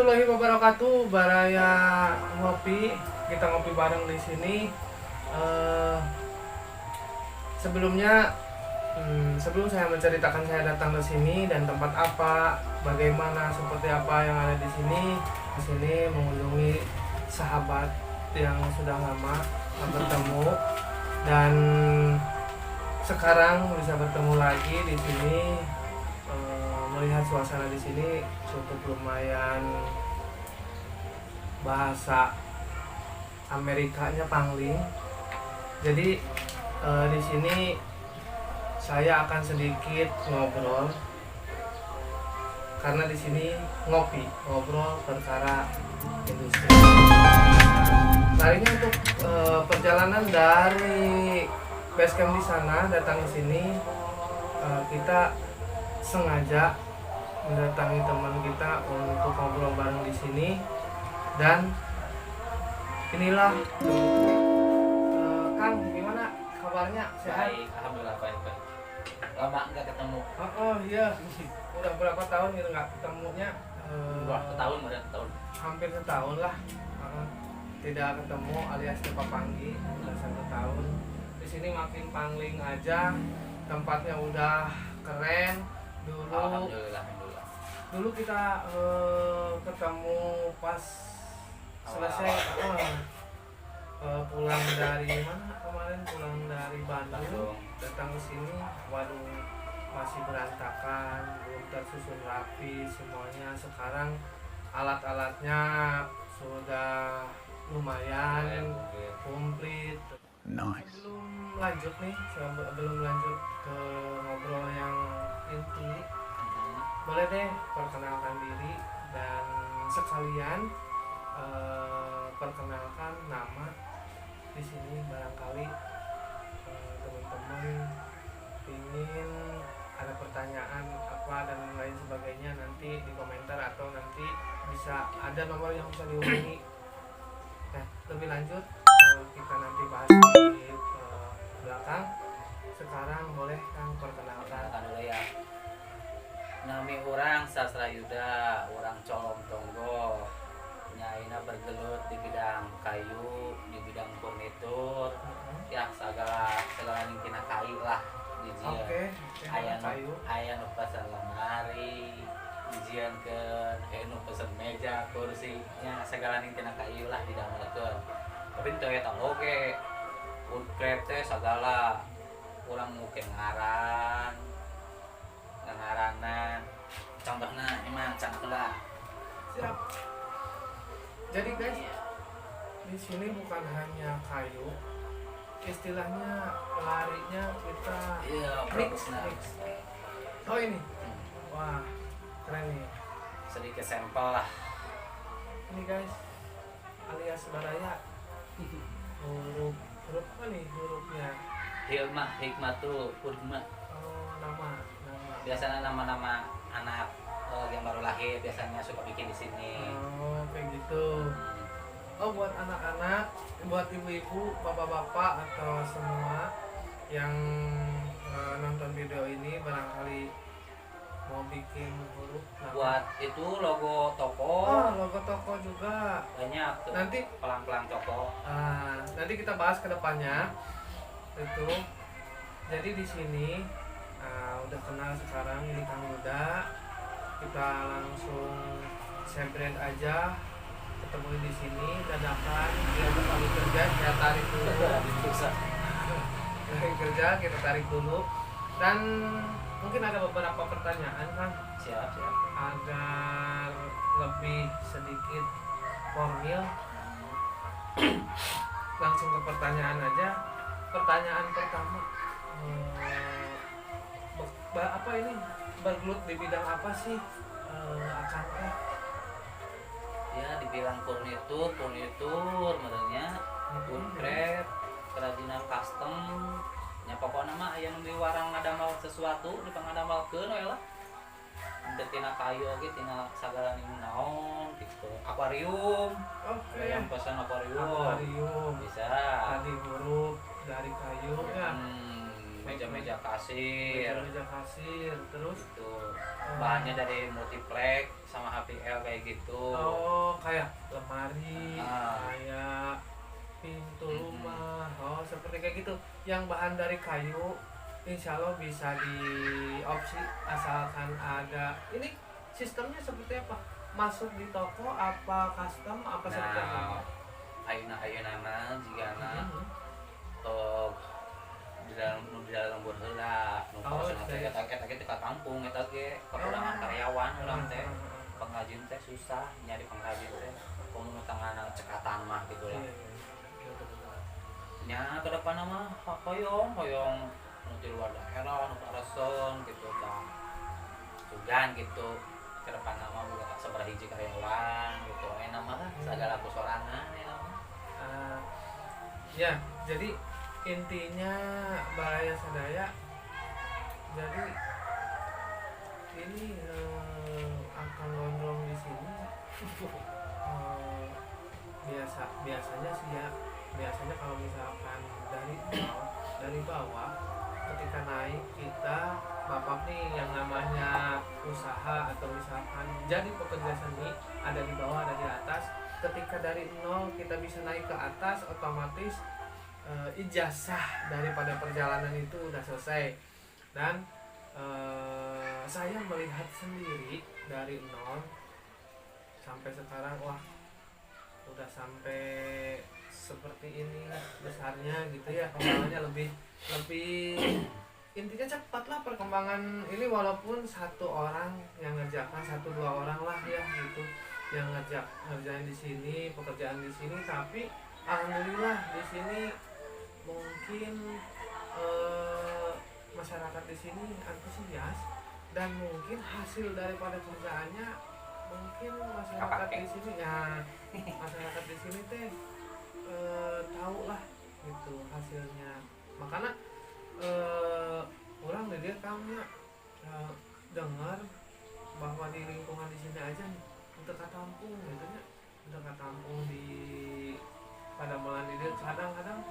warahmatullahi wabarakatuh. Baraya ngopi, kita ngopi bareng di sini. Eh, sebelumnya, sebelum saya menceritakan saya datang ke sini dan tempat apa, bagaimana, seperti apa yang ada di sini mengunjungi sahabat yang sudah lama tak bertemu dan sekarang bisa bertemu lagi di sini. Melihat suasana di sini cukup lumayan, bahasa Amerikanya pangling. Jadi di sini saya akan sedikit ngobrol karena di sini ngobrol perkara industri. Tadinya untuk perjalanan dari basecamp di sana datang ke sini, kita sengaja mendatangi teman kita untuk ngobrol bareng di sini. Dan inilah Kang, gimana kabarnya? Sehat? Baik, alhamdulillah baik. Lama nggak ketemu. Oh iya, udah berapa tahun gitu nggak ketemunya? Setahun, udah setahun. Hampir setahun lah. Tidak ketemu alias lupa panggi, udah 1 tahun. Di sini makin pangling aja, tempatnya udah keren. Alhamdulillah. Dulu kita ketemu pas selesai pulang dari mana kemarin, pulang dari Bandung datang ke sini. Waduh, masih berantakan, belum tersusun rapi semuanya. Sekarang alat-alatnya sudah lumayan komplit. Nice. Sebelum lanjut ke ngobrol yang inti, boleh deh perkenalkan diri dan sekalian perkenalkan nama di sini. Barangkali teman-teman ingin ada pertanyaan apa dan lain sebagainya, nanti di komentar atau nanti bisa ada nomor yang bisa dihubungi. Nah, lebih lanjut kita nanti bahas di belakang. Sekarang boleh Kang perkenalkan. Perkenalkan dulu ya. Nami orang Sastra Yuda, orang Colom Tonggo. Nyaina bergelut di bidang kayu, di bidang furnitur, ya segala tingkina kayu lah. Oke, Aya nu pesan lemari, dijieunkeun, nu pesan meja, kursi, nya segala tingkina kayu lah didamelkeun. Tapi teu eta oge. Woodcraft teh segala urang mungkin ngaranan. Contohna emang cangkela. Siap. Jadi guys, di sini bukan hanya kayu, istilahnya larinya kita mix. Oh ini, wah keren nih. Sedikit sampel lah. Ini guys, alias baraya. Huruf apa nih hurufnya? Hikmatul Hurma. Oh, nama. Biasanya nama-nama anak yang baru lahir biasanya suka bikin di sini. Oh, kayak gitu. Oh, buat anak-anak, buat ibu-ibu, bapak-bapak atau semua yang nonton video ini barangkali mau bikin huruf nama. Buat itu logo toko. Oh, logo toko juga. Banyak tuh. Nanti pelang-pelang toko. Nanti kita bahas ke depannya. Itu. Jadi di sini udah kenal sekarang, ini Kang Yuda. Kita langsung sempret aja, ketemu di sini dadakan. Dia lagi kerja, saya tarik dulu. Lagi kerja, kita tarik dulu. Dan mungkin ada beberapa pertanyaan kan, Siap. agar lebih sedikit formil. Langsung ke pertanyaan aja. Pertanyaan pertama, apa ini, bergelut di bidang apa sih Akang teh? Ya dibilang furnitur modelnya woodcraft, kerajinan custom. Nya pokokna mah aya nu di warang ngadamel sesuatu dipangadamel-keun we lah. Teu tina kayu oge tina sagala nu naon gitu. Akuarium. Yang pesan akuarium. Bisa. Bisa. Tadi huruf dari kayu ya. meja-meja kasir meja kasir, terus itu bahannya dari multiplex sama HPL kayak gitu. oh kayak lemari, Ah. kayak pintu rumah, oh seperti kayak gitu. Yang bahan dari kayu, insya Allah bisa diopsi asalkan ada. Ini sistemnya seperti apa? Masuk di toko apa custom apa seperti apa? Nah, ayeuna mah jigana Mhm. di dalam lembur heula nu Oh, pausna teh iya. eta ge teh ka kampung eta ge kekurangan karyawan urang teh. Ah. Pengrajin teh susah nyari pengrajin teh. Komo tangana cekatan mah gitu Iya, lah. iya, iya, betul-betul. Nya ke depan mah hoyong nu di luar daerah nu kareson gitu tah. Sugan gitu. Ke depan mah boga sabaraha hiji karyawan gitu. Mah sagala ku sorangan mah. Ah, ya, jadi intinya Balaya Sadaya, jadi ini akan gondrong di sini biasanya sih ya, biasanya kalau misalkan dari bawah ketika naik kita bapak nih yang namanya usaha atau misalkan jadi pekerja seni ada di bawah ada di atas, ketika dari nol kita bisa naik ke atas otomatis ijazah daripada perjalanan itu udah selesai. Dan saya melihat sendiri dari nol sampai sekarang, wah udah sampai seperti ini besarnya gitu ya, perkembangannya lebih intinya cepat lah perkembangan ini, walaupun satu orang yang ngerjakan, satu dua orang lah ya gitu yang ngerjain di sini, pekerjaan di sini, tapi alhamdulillah di sini mungkin masyarakat di sini antusias dan mungkin hasil daripada kerjaannya mungkin masyarakat di sini ya, masyarakat di sini teh tahu lah gitu hasilnya. Makanya orang dia kamu dengar bahwa di lingkungan di sini aja untuk katampung gitu ya, untuk katampung di pada malam ini kadang-kadang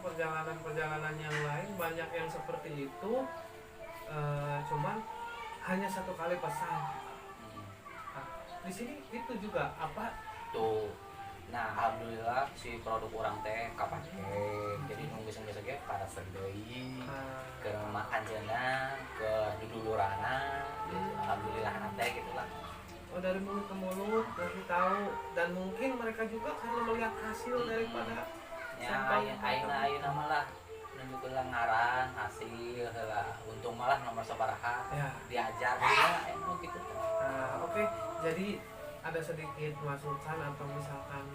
perjalanan yang lain banyak yang seperti itu, cuman hanya satu kali pesan. Nah, di sini itu juga apa Tuh. Nah, alhamdulillah si produk orang teh kapake. Jadi nunggu geus ge para deui ke makan cenah, ke dudulurana. Alhamdulillah teh gitu lah. oh dari mulut ke mulut kasih tahu, dan mungkin mereka juga karena melihat hasil daripada Ya, ayeuna malah nunjukeun ngaran hasil heula. Untung malah nomor sabaraha ya. diajar ya gitu. Nah, oke. Jadi ada sedikit masukan atau misalkan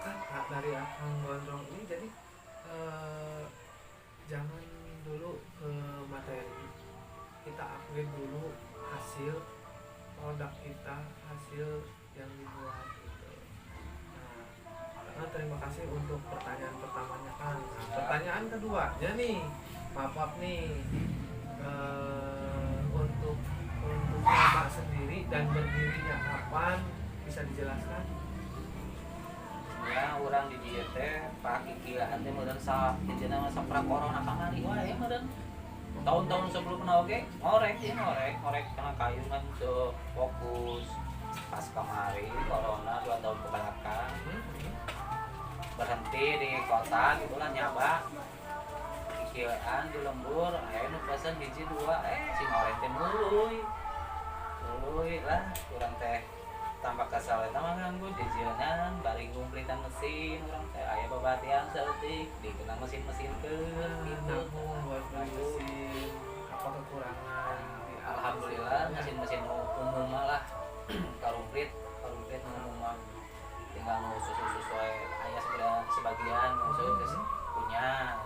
kata dari Akang Gondrong ini, jadi jangan dulu ke materi, kita akuin dulu hasil produk kita, hasil yang dibuat gitu. Nah, terima kasih untuk pertanyaan pertamanya Kang. Nah, pertanyaan keduanya nih, maaf nih, untuk Bapak sendiri dan berdirinya kapan, bisa dijelaskan? Ya, orang di dieu teh pakikilaan teh meureun hijina masa pra corona kamari wae meureun. Tahun-tahun sebelumna oge ngorek kana kayu kan teu fokus. Pas kamari corona 2 tahun ke belakang berhenti di kota gitu lah nyaba. Kikilaan di lembur aya nu pesen hiji dua si ngorek teh muluy lah urang teh tambah kesal eta mah nganggo dijieunnan bari ngumplitan mesin urang teh aya babatian saeutik dikenang mesin-mesinkeun gitu. Nabung buat beli mesin, apa kekurangan? Alhamdulillah mesin-mesin umum lah karumplit umum mah tinggal nu susu-susu wae aya sebagian khusus punya.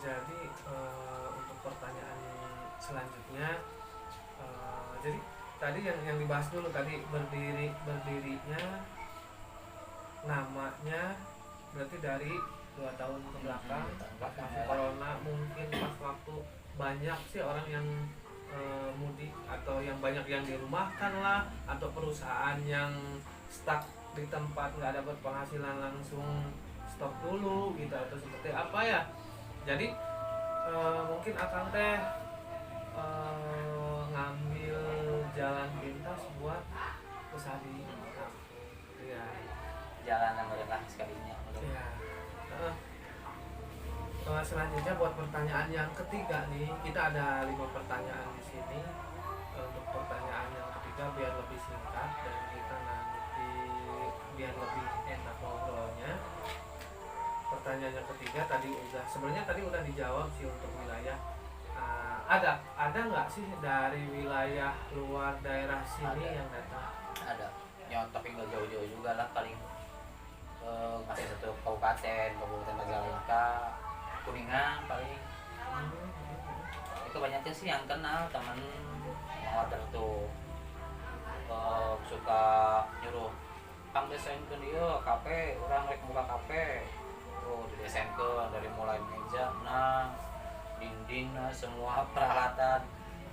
Jadi untuk pertanyaan selanjutnya, jadi tadi yang dibahas dulu tadi berdirinya namanya berarti dari 2 tahun ke belakang pas masuk corona, mungkin pas waktu banyak sih orang yang mudik atau yang banyak yang dirumahkan lah, atau perusahaan yang stuck di tempat nggak dapat penghasilan langsung stop dulu gitu atau seperti apa ya. Jadi mungkin akang teh ngambil jalan pintas buat usaha di kampung. Iya. Jalan yang merendah sekalinya. Iya. Selanjutnya buat pertanyaan yang ketiga nih, kita ada 5 pertanyaan di sini. Untuk pertanyaan yang ketiga biar lebih singkat dan kita nanti biar lebih enak ngobrolnya. Pertanyaan yang ketiga sebenarnya tadi udah dijawab sih untuk wilayah. Ada nggak sih dari wilayah luar daerah sini yang datang? Ada. Ya tapi nggak jauh-jauh juga lah, paling masih satu kabupaten Majalengka, Kuningan paling. Itu banyaknya sih yang kenal teman order tuh suka nyuruh kang desain ke dia kafe, orang rek buka kafe tuh didesainkan dari mulai meja, dinding, semua peralatan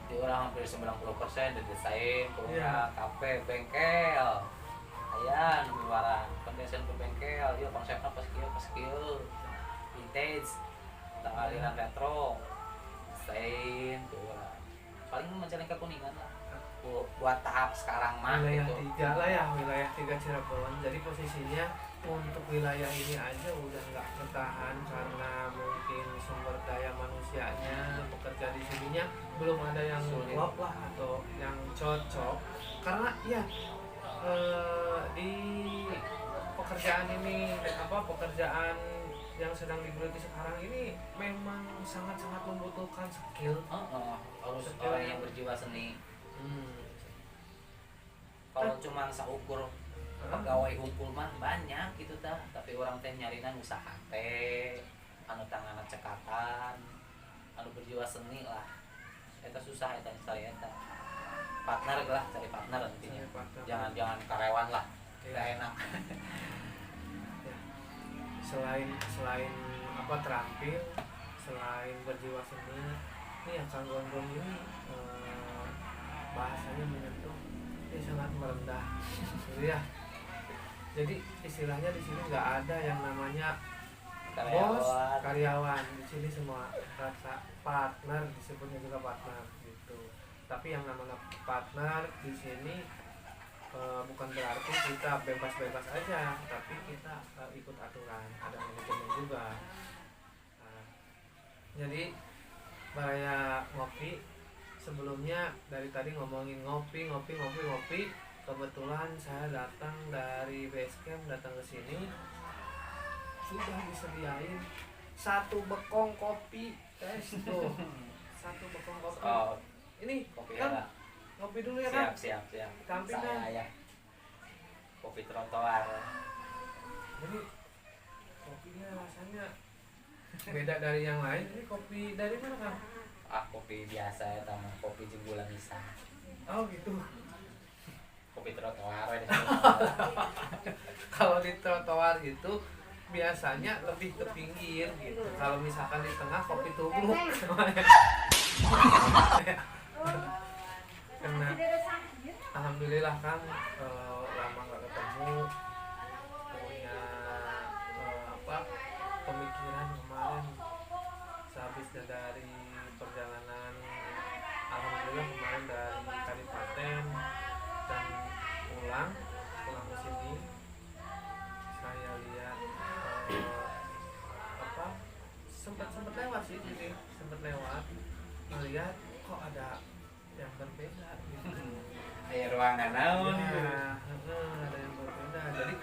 di orang hampir 90% didesain ke orang. Kafe, bengkel aya nu barang pendesain ke bengkel ieu konsepna pas kieu vintage tak aliran retro desain tuh orang paling Majalengka Kuningan lah buat tahap sekarang mah wilayah gitu. 3 lah ya, wilayah 3 Cirebon. Jadi posisinya untuk wilayah ini aja udah nggak bertahan karena mungkin sumber daya manusianya, pekerja di sininya belum ada yang klop lah atau yang cocok. Karena ya di pekerjaan ini pekerjaan yang sedang digeluti sekarang ini memang sangat-sangat membutuhkan skill. Harus orang yang berjiwa seni. Kalau cuma saukur pegawai hukum mah banyak gitu tah, tapi orang teh nyarinan usaha teh anu tanganna cekatan, anu berjiwa seni lah. Eta susah eta cari eta. Partner lah, cari partner intinya. Jangan karyawan lah. Enggak enak. Selain terampil, selain berjiwa seni, ini yang Kang Gondrong ini bahasanya menyentuh, ini sangat merendah, gitu ya. Jadi istilahnya di sini nggak ada yang namanya bos, karyawan. Di sini semua rasa partner, disebutnya juga partner gitu. Tapi yang namanya partner di sini bukan berarti kita bebas-bebas aja, tapi kita ikut aturan, ada manajemen juga. Jadi Baraya Ngopi sebelumnya dari tadi ngomongin ngopi. Kebetulan saya datang dari basecamp, datang ke sini sudah disediain 1 bekong kopi, guys tuh. 1 bekong kopi. Ini kopi kan ngopi dulu ya kan? Siap. Saya ya. Kopi trotoar. Jadi kopinya rasanya beda dari yang lain. Ini kopi dari mana kan? Kopi biasa ya, sama kopi jembulan bisa. Oh gitu. Kopi trotoar ya. Kalau di trotoar itu biasanya lebih ke pinggir gitu. Kalau misalkan di tengah kopi tubruk karena alhamdulillah kan lama gak ketemu, punya pemikiran kemarin sehabisnya dari perjalanan, alhamdulillah kemarin dari Kadipaten dan pulang ke sini, saya lihat sempat lewat sih, jadi sempat lewat melihat kok ada yang berbeda gitu. Kayak ruangan naon ya, ada yang berbeda. Jadi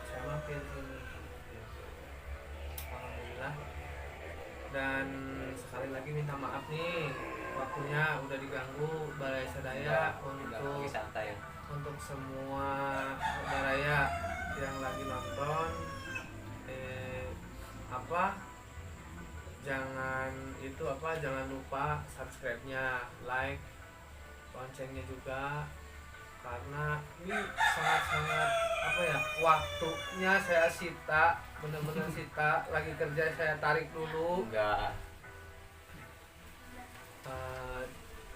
saya mampir sini alhamdulillah, dan sekali lagi minta maaf nih waktunya udah diganggu Baraya Sadaya. Untuk semua Baraya yang lagi nonton, jangan lupa subscribe-nya, like, loncengnya juga, karena ini sangat waktunya saya sita, bener-bener sita. Lagi kerja saya tarik dulu.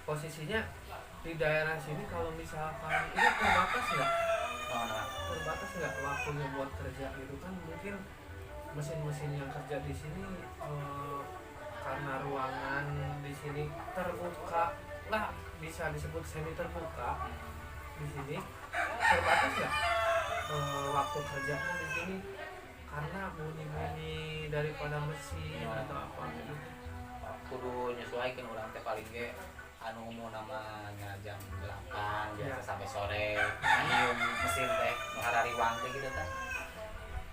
Posisinya di daerah sini kalau misalkan ini terbatas nggak Nah, terbatas nggak waktunya buat kerja gitu kan? Mungkin mesin-mesin yang kerja di sini karena ruangan di sini terbuka, nggak bisa disebut semi terbuka di sini, terbatas nggak waktu kerjanya di sini karena bunyi-bunyi daripada mesin atau apa gitu. kudu nyesuaikan orang teh paling ge anu umum namanya jam 8 biasa Ya. sampai sore nyium mesin teh nu harariwang teh gitu teh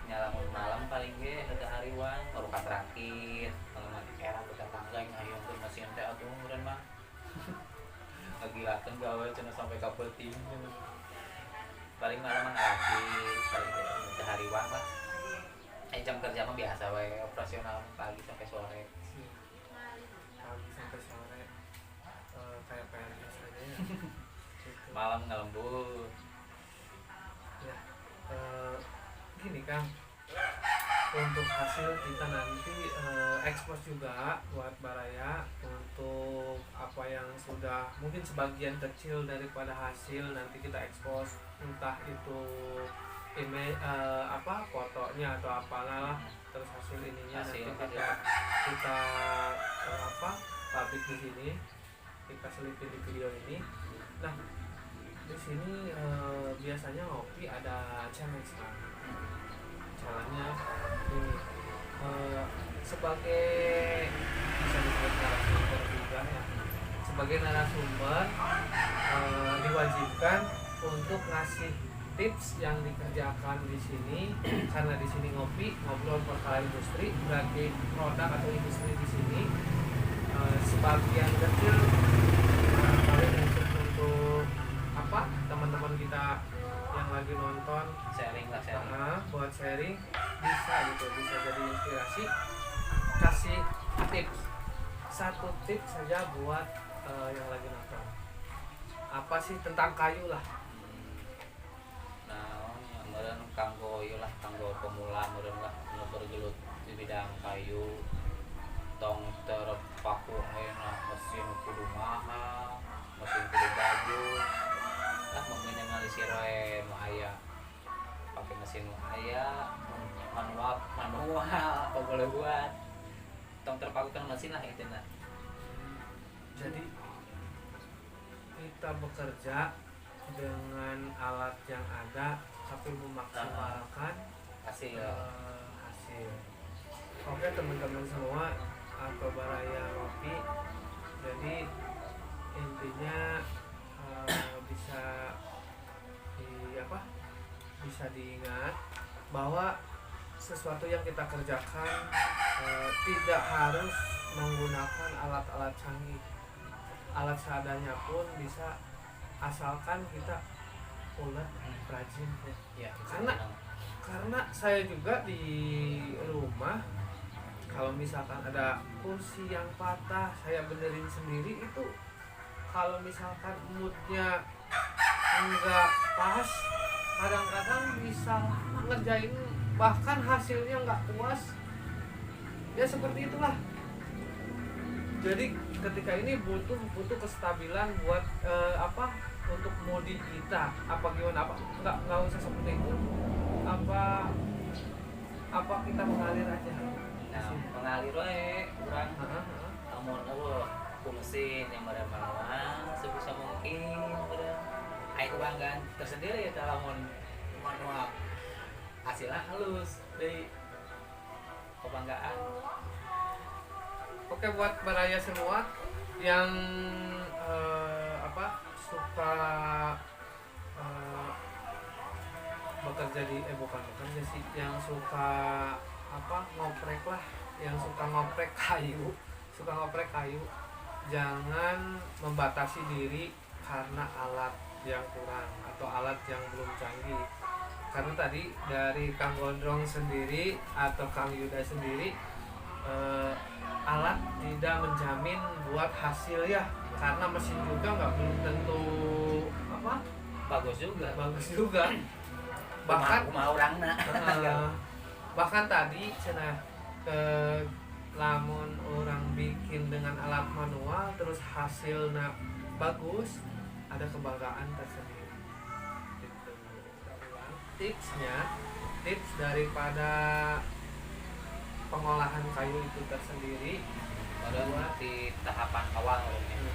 nyala malam paling ge ada hariwang baru katrakit kalau mah era tetangga nyium ke mesin teh atuh meureun mah ngagilakeun gawe cenah sampai ka peuting paling malam mah ngakit paling ge hariwang lah jam kerja mah biasa we operasional pagi sampai sore Pagi sampai sore kayak PNS aja ya. Gitu. malam ngelembur Ya, gini Kang, untuk hasil kita nanti ekspos juga buat Baraya untuk apa yang sudah mungkin sebagian kecil daripada hasil nanti kita ekspos, entah itu email fotonya atau apalah, terus hasil ininya Hasil, nanti kita publik di sini, kita selipin di video ini. Nah, di sini biasanya ngopi ada challenge kan. Caranya ini sebagai bisa disebut narasumber juga ya. Sebagai narasumber diwajibkan untuk ngasih tips yang dikerjakan di sini karena di sini ngobrol perkara industri, berarti produk atau industri di sini sebagian kecil paling untuk teman-teman kita yang lagi nonton sharing lah sharing buat sharing bisa jadi inspirasi, kasih tips, satu tips saja buat yang lagi nonton, apa sih tentang kayu lah. nah meureun kanggo ieu lah kanggo pemula meureun lah nu bergelut di bidang kayu tong terpaku enak mesin kudu mahal mesin kudu bagus lah meminimalisir we nu aya pakai mesin nu aya manual apa boleh buat tong terpaku kan mesin lah itu nah Jadi kita bekerja dengan alat yang ada tapi memaksimalkan hasil hasil. Oke teman-teman semua, atau Baraya Ngopi, jadi intinya bisa bisa diingat bahwa sesuatu yang kita kerjakan tidak harus menggunakan alat-alat canggih, alat seadanya pun bisa, asalkan kita ulet rajin ya. Karena saya juga di rumah kalau misalkan ada kursi yang patah saya benerin sendiri, itu kalau misalkan moodnya enggak pas kadang-kadang bisa ngerjain bahkan hasilnya nggak puas ya, seperti itulah. Jadi ketika ini butuh kestabilan buat untuk modi kita, apa gimana, nggak usah seperti itu, apa kita mengalir aja. Nah mengalir we urang amun ku mesin yang meureun manual sebisa mungkin meureun aya kebanggaan tersendiri ya lamun manual hasilnya halus deui kebanggaan. Oke, buat Baraya semua yang suka bekerja di bukan bekerja sih, yang suka ngoprek lah, yang suka ngoprek kayu, jangan membatasi diri karena alat yang kurang atau alat yang belum canggih. Karena tadi dari Kang Gondrong sendiri atau Kang Yuda sendiri, alat tidak menjamin buat hasil ya, karena mesin juga belum tentu bagus juga bahkan tadi cenah lamun orang bikin dengan alat manual terus hasilnya bagus, ada kebanggaan tersendiri gitu. tips daripada pengolahan kayu itu tersendiri Padahal di tahapan awal ini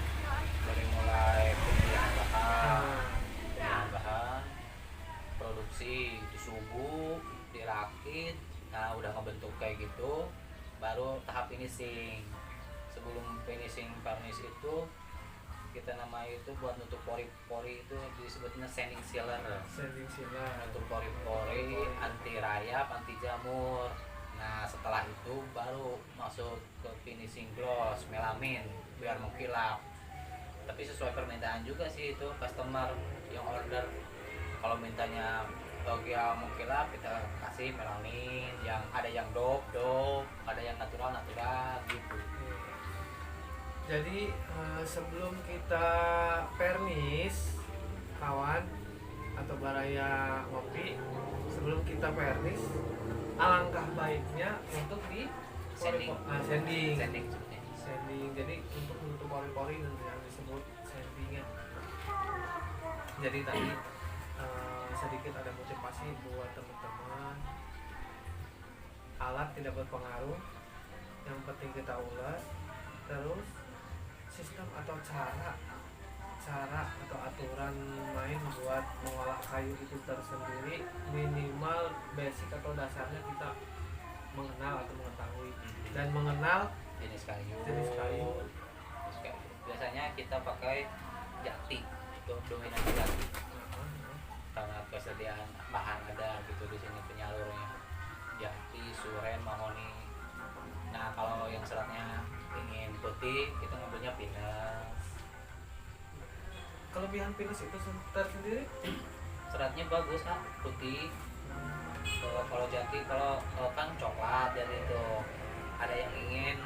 dari mulai pemilihan bahan, produksi, disubuh, dirakit, nah udah ngebentuk kayak gitu, baru tahap finishing. Sebelum finishing varnish itu kita namanya itu buat nutup pori-pori itu disebutnya sanding sealer. Nutup pori-pori, anti rayap, anti jamur. Nah setelah itu baru masuk ke finishing gloss, melamin biar mengkilap. Tapi sesuai permintaan juga sih itu customer yang order. Kalau mintanya bagian mengkilap kita kasih melamin, yang ada yang dope, ada yang natural gitu. Jadi sebelum kita pernis kawan atau baraya ngopi, sebelum kita pernis alangkah baiknya untuk di Sanding. Sanding. Jadi untuk menutup pori-pori yang disebut sandingnya. Jadi tadi sedikit ada motivasi buat teman-teman. Alat tidak berpengaruh, yang penting kita ulas. Terus sistem atau cara atau aturan main buat mengolah kayu itu tersendiri, minimal basic atau dasarnya kita mengenal atau mengetahui dan mengenal jenis kayu. Biasanya kita pakai jati, itu dominan jati. Karena kesediaan bahan ada gitu di sini penyalurnya. Jati, suren, mahoni. Nah, kalau yang seratnya ingin putih, kita ngambilnya pinus. Kelebihan pinus itu tersendiri, Seratnya bagus kan, putih. Kalau jati, kalau kan coklat, jadi itu ada yang ingin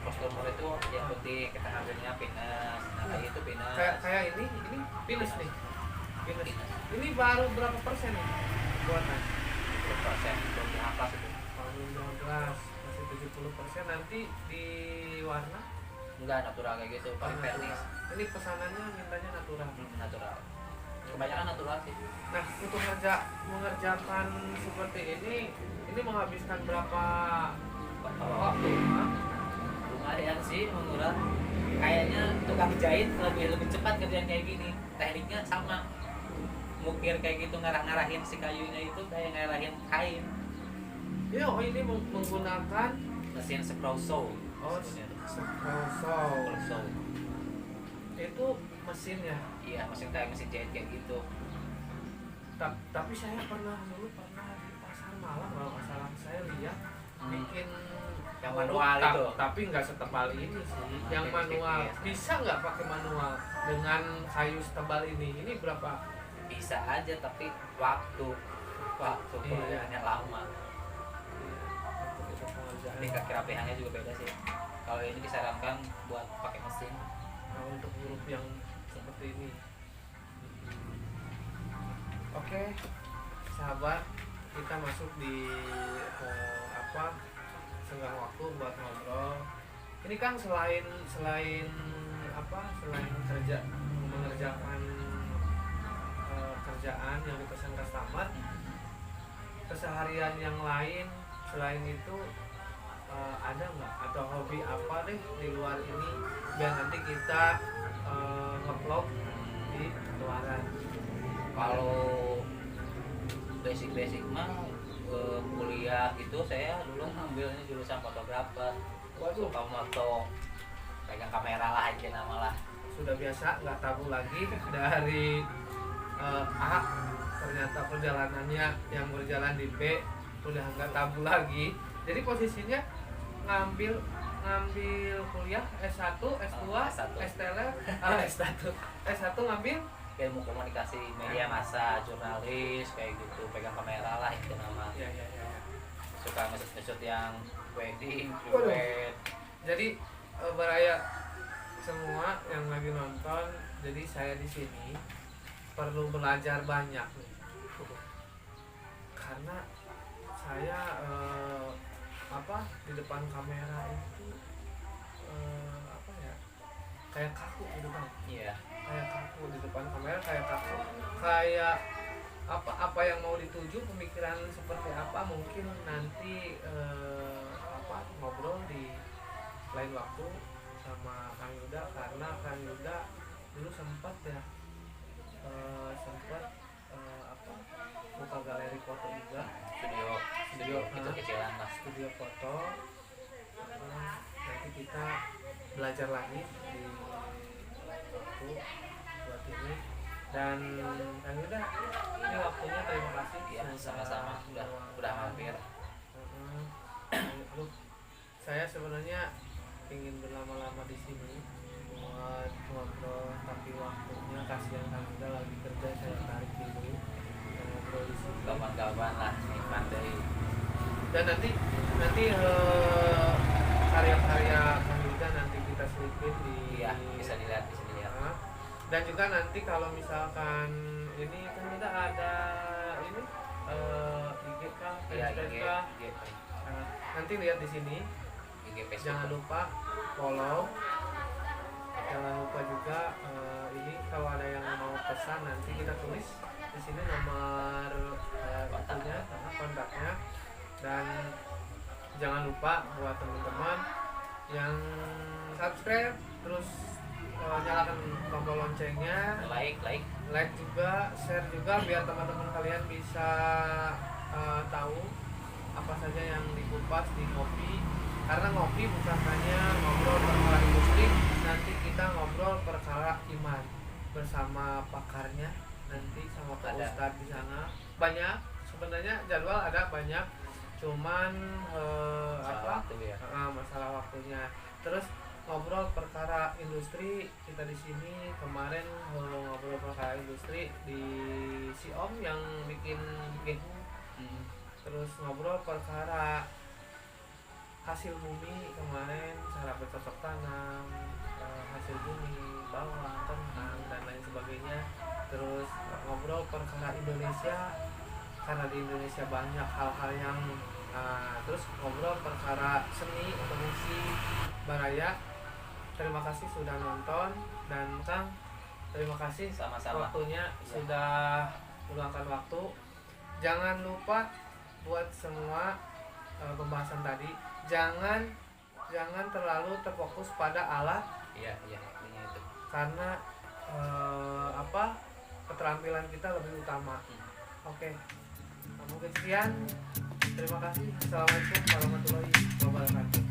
customer itu yang putih, kita ngambilnya pinus. Nah kayak itu pinus. kayak ini pinus nih. Pinus. Ini baru berapa persen nih buatan? 10% belum dihapus itu. Baru 15, masih 70%. Nanti di warna Enggak natural kayak gitu, paling vernis. Ini pesanannya mintanya natural. Natural. Kebanyakan natural sih. Nah, untuk mengerjakan seperti ini menghabiskan berapa waktu? Lumayan sih menguras. Kayaknya tukang jahit lebih cepat kerjaan kayak gini. Tekniknya sama. Mukir kayak gitu, ngarah-ngarahin si kayunya itu kayak ngarahin kain. Iya, ini menggunakan Mesin scroll saw. scroll saw. Itu mesinnya. Iya, kayak mesin jahit kayak gitu. Tapi saya dulu pernah di pasar malam kalau nggak salah, saya lihat bikin yang manual itu. Tapi nggak setebal ini sih. Yang manual bisa nggak pakai manual dengan kayu setebal ini? Ini berapa? Bisa aja, tapi waktu pengerjaannya lama. Tingkat kerapihannya juga beda sih. Kalau ini disarankan buat pakai mesin. Nah, untuk huruf yang seperti ini. Oke, sahabat, kita masuk di senggang waktu buat ngobrol. Ini kan selain mengerjakan kerjaan yang dipesan customer, keseharian yang lain selain itu ada nggak, atau hobi apa deh di luar ini biar nanti kita nge-vlog di luaran? Kalau basic mah kuliah itu saya dulu ngambilnya jurusan fotografer. Waduh, Suka moto, pegang kamera lah aja nama lah. sudah biasa nggak tabu lagi dari A, ternyata perjalanannya yang berjalan di B udah nggak tabu lagi. Jadi posisinya ngambil kuliah S1, S2, S1 ngambil Ilmu komunikasi media massa, jurnalis kayak gitu, pegang kamera lah itu nama. ya. Suka ngesut yang wedding, Waduh. pre-wed. Jadi baraya semua yang lagi nonton, jadi saya di sini perlu belajar banyak nih. Karena saya di depan kamera itu kayak kaku gitu kan. Iya. Kayak kaku di depan kamera, kayak kaku, kayak apa yang mau dituju, pemikiran seperti apa mungkin nanti ngobrol di lain waktu sama Kang Yuda, karena Kang Yuda dulu sempat ya buka galeri foto juga, studio itu kecilan mas. studio foto. Nanti kita belajar lagi di lain waktu buat ini. Dan Kang Yuda, ini waktunya terima kasih Ya sama-sama, udah hampir. Aduh, saya sebenarnya ingin berlama-lama di sini buat ngobrol, tapi waktunya kasihan Kang Yuda lagi kerja, saya tarik dulu ngobrol di sini. Kawan-kawan lah nih pandai. Dan nanti karya-karya Kang Yuda nanti kita selipin di Iya, bisa dilihat. Dan juga nanti kalau misalkan ini Kang Yuda ada ini IG kah, Iya, Facebook kah? Nanti lihat di sini. IG Facebook. Jangan lupa follow. Jangan lupa juga ini kalau ada yang mau pesan nanti kita tulis di sini nomor kontaknya. Dan jangan lupa buat teman-teman yang subscribe terus nyalakan tombol loncengnya, like juga, share juga biar teman-teman kalian bisa tahu apa saja yang dikupas di Ngopi. Karena Ngopi bukan hanya ngobrol perkara industri, nanti kita ngobrol perkara iman bersama pakarnya, nanti sama Pak Ustadz di sana. Banyak sebenarnya jadwal ada banyak, cuman masalah waktunya. Terus ngobrol perkara industri, kita di sini kemarin ngobrol perkara industri di si Om yang bikin gehu. Terus ngobrol perkara hasil bumi kemarin, cara bercocok tanam, hasil bumi, bawang, kentang dan lain sebagainya. Terus ngobrol perkara Indonesia, karena di Indonesia banyak hal-hal yang terus ngobrol perkara seni atau musik Baraya. Terima kasih sudah nonton, dan Kang terima kasih Sama-sama. waktunya sudah meluangkan waktu. Jangan lupa buat semua pembahasan tadi, jangan terlalu terfokus pada alat. Iya ini itu. Karena keterampilan kita lebih utama. Oke. Mungkin sekian. Terima kasih. Assalamualaikum warahmatullahi wabarakatuh.